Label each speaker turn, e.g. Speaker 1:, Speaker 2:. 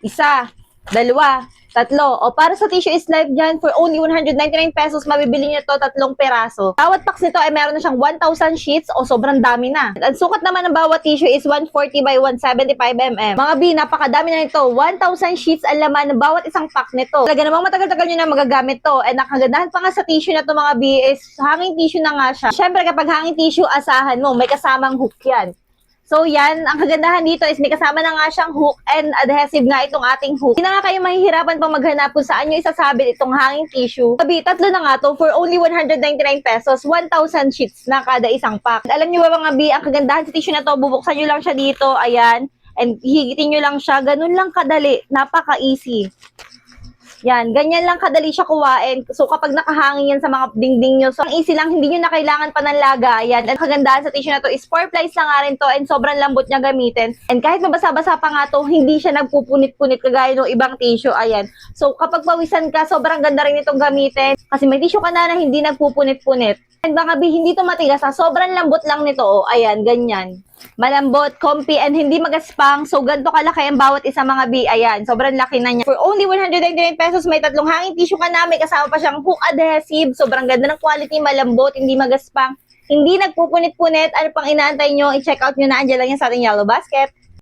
Speaker 1: Isa, dalawa, tatlo. O para sa tissue is live dyan, for only 199 pesos, mabibili nyo to 3 peraso. Bawat packs nito ay meron na siyang 1,000 sheets o sobrang dami na. Ang sukat naman ng bawat tissue is 140 by 175 mm. Mga B, napakadami na nito. 1,000 sheets ang laman ng bawat isang pack nito. Talaga namang matagal-tagal nyo na magagamit to. And ang kagandahan pa nga sa tissue na to mga B is hanging tissue na nga siya. Siyempre kapag hanging tissue, asahan mo, may kasamang hook yan. So yan, ang kagandahan dito is may kasama na nga siyang hook and adhesive nga itong ating hook. Hindi na nga kayo mahihirapan pang maghanap kung saan nyo isasabit itong hanging tissue. Sabi, tatlo na nga to for only 199 pesos, 1,000 sheets na kada isang pack. Alam nyo ba mga B, ang kagandahan sa tissue na to, bubuksan nyo lang siya dito, ayan, and hihigitin nyo lang siya, ganun lang kadali, napaka-easy. Yan, ganyan lang kadali siya kuwain. So, kapag nakahangin yan sa mga dingding nyo, so, ang easy lang, hindi nyo na kailangan pa ng laga. Yan, at kagandaan sa tissue na to is 4 plies lang nga rin to and sobrang lambot niya gamitin. And kahit mabasa-basa pa nga to, hindi siya nagpupunit-punit kagaya ng ibang tissue. Ayan. So, kapag pawisan ka, sobrang ganda rin itong gamitin. Kasi may tissue ka na hindi nagpupunit-punit. And baka hindi to matigas ha, sobrang lambot lang nito. Oh. Ayan, ganyan. Malambot, comfy, and hindi magaspang. So, ganito kalaki ang bawat isa mga B. Ayan, sobrang laki na niya. For only 199 pesos, may 3 hanging tissue ka na. May kasama pa siyang hook adhesive. Sobrang ganda ng quality, malambot, hindi magaspang. Hindi nagpupunit-punit. Ano pang inaantay nyo? I-check out nyo na. Andiyan lang yan sa ating Yellow Basket.